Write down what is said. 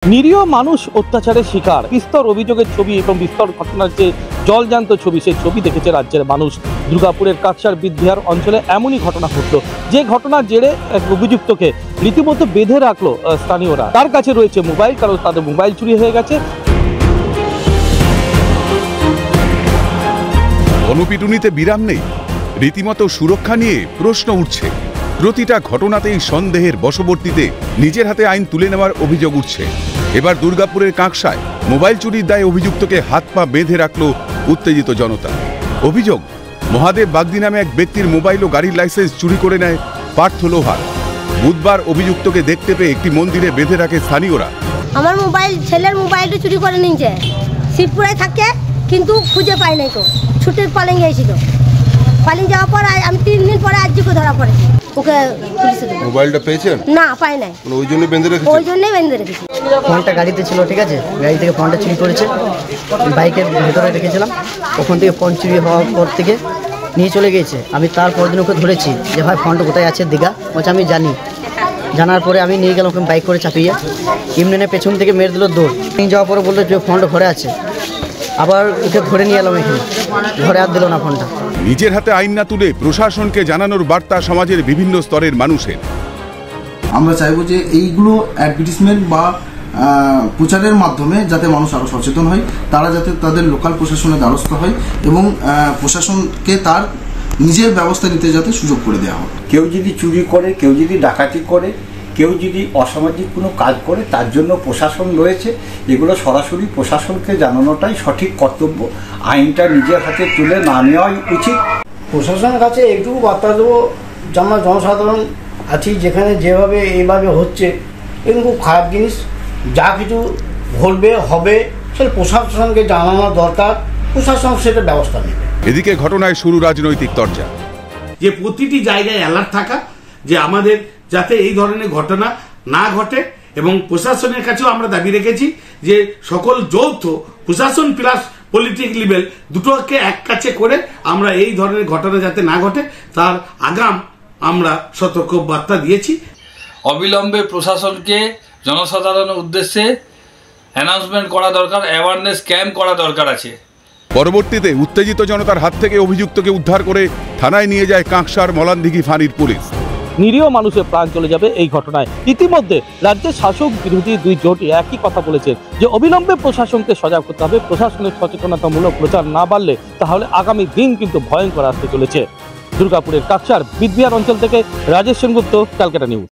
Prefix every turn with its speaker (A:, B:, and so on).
A: নিরীহ মানুষ অত্যাচারের শিকার বিস্তর অভিযোগের ছবি এবং বিস্তর ঘটনার যে জলজান্ত ছবি সেই ছবি দেখেছে রাজ্যের মানুষ। দুর্গাপুরের কাকসার বিদ্যার অঞ্চলে এমনই ঘটনা ঘটল, যে ঘটনার জেরে এক অভিযুক্তকে রীতিমতো বেঁধে রাখলো স্থানীয়রা। তার কাছে রয়েছে মোবাইল, কারণ তাদের মোবাইল চুরি হয়ে গেছে।
B: গণপিটুনিতে বিরাম নেই, রীতিমতো সুরক্ষা নিয়ে প্রশ্ন উঠছে। প্রতিটা ঘটনাতেই সন্দেহের বশবর্তীতে নিজের হাতে আইন তুলে নেওয়ার অভিযোগ উঠছে। এবার দুর্গাপুরের কাকসায় মোবাইল চুরির দায়ে অভিযুক্তকে হাত পা বেঁধে রাখল উত্তেজিত জনতা। অভিযোগ, মহাদেব বাগদি নামে এক ব্যক্তির মোবাইল ও গাড়ির লাইসেন্স চুরি করে নেয় পার্থ লোহার। বুধবার অভিযুক্তকে দেখতে পেয়ে একটি মন্দিরে বেঁধে রাখে স্থানীয়রা।
C: আমার মোবাইল, ছেলের মোবাইলটা চুরি করে নিয়েছে, শিবপুরে থাকে, কিন্তু খুঁজে পাই নাই। তো ছুটির পালিং গিয়েছিল, পালিং যাওয়ার পর আমি 3 দিন পরে আজকে ধরা পড়েছি। ওকে
D: মোবাইলটা পেয়েছেন?
C: না, পাই নাই।
D: ওই জন্য বেঁধে রেখেছি?
C: ওই জন্যই বেঁধে রেখেছি।
E: ফোনটা গাড়িতে ছিল, ঠিক আছে, গাড়ি থেকে ফোনটা চুরি করেছে, বাইকের ভেতরে রেখেছিলাম। ওখান থেকে ফোন চুরি হওয়ার পর থেকে নিয়ে চলে গিয়েছে। আমি তারপর দিন ওকে ধরেছি যে ভাই ফোনটা কোথায় আছে, দীঘা। বলছে আমি জানি। জানার পরে আমি নিয়ে গেলাম ওকে বাইক করে চাপিয়ে, ইমরানে পেছন থেকে মেরে দিল দৌড়। নিয়ে যাওয়ার পরে বললো যে ফোনটা ঘরে আছে। আবার ওকে ঘরে নিয়ে এলাম এখানে, ঘরে আর দিল না ফোনটা।
B: নিজের হাতে আইন না তুলে প্রশাসনকে জানানোর বার্তা সমাজের বিভিন্ন স্তরের মানুষের।
F: আমরা চাইবো যে এইগুলো অ্যাডভার্টিজমেন্ট বা প্রচারের মাধ্যমে যাতে মানুষ আরো সচেতন হয়, তারা যাতে তাদের লোকাল প্রশাসনের দ্বারস্থ হয় এবং প্রশাসনকে তার নিজের ব্যবস্থা নিতে যাতে সুযোগ করে দেওয়া হয়।
G: কেউ যদি চুরি করে, কেউ যদি ডাকাতি করে, কেউ যদি অসামাজিক কোনো কাজ করে, তার জন্য প্রশাসন রয়েছে। এগুলো সরাসরি প্রশাসনকে জানানোটাই সঠিক কর্তব্য। আইনটা নিজের হাতে তুলে না নেওয়াই উচিত।
H: প্রশাসনের কাছে এইটুকু বার্তা দেবো, আমরা জনসাধারণ আছি যেখানে যেভাবে এইভাবে হচ্ছে, এগুলো খুব খারাপ জিনিস। যা কিছু ঘটবে হবে সেটা প্রশাসনকে জানানো দরকার, প্রশাসন সেটা ব্যবস্থা নেবে।
B: এদিকে ঘটনায় শুরু রাজনৈতিক তরজা।
I: যে প্রতিটি জায়গায় অ্যালার্ট থাকা, যে আমাদের যাতে এই ধরনের ঘটনা না ঘটে, এবং প্রশাসনের কাছেও আমরা দাবি রেখেছি যে সকল যৌথ প্রশাসন প্লাস পলিটিক্যাল লেভেল দুটোকে এক কাছে করে আমরা এই ধরনের ঘটনা যাতে না ঘটে তার আগাম আমরা সতর্ক বার্তা দিয়েছি।
J: অবিলম্বে প্রশাসনকে জনসাধারণের উদ্দেশ্যে অ্যানাউন্সমেন্ট করা দরকার, অ্যাওয়ারনেস ক্যাম্প করা দরকার আছে।
B: পরবর্তীতে উত্তেজিত জনতার হাত থেকে অভিযুক্তকে উদ্ধার করে থানায় নিয়ে যায় কাকসার মলানদিঘি ফাঁড়ির পুলিশ।
A: নিরীহ মানুষের প্রাণ চলে যাবে এই ঘটনায়। ইতিমধ্যে রাজ্যের শাসক বিরোধী দুই জোটই একই কথা বলেছেন যে অবিলম্বে প্রশাসনকে সজাগ করতে হবে। প্রশাসনের সচেতনতামূলক প্রচার না বাড়লে তাহলে আগামী দিন কিন্তু ভয়ঙ্কর আসতে চলেছে। দুর্গাপুরের কাকসার বিদ্যার অঞ্চল থেকে রাজেশ সেনগুপ্ত, ক্যালকাটা নিউজ।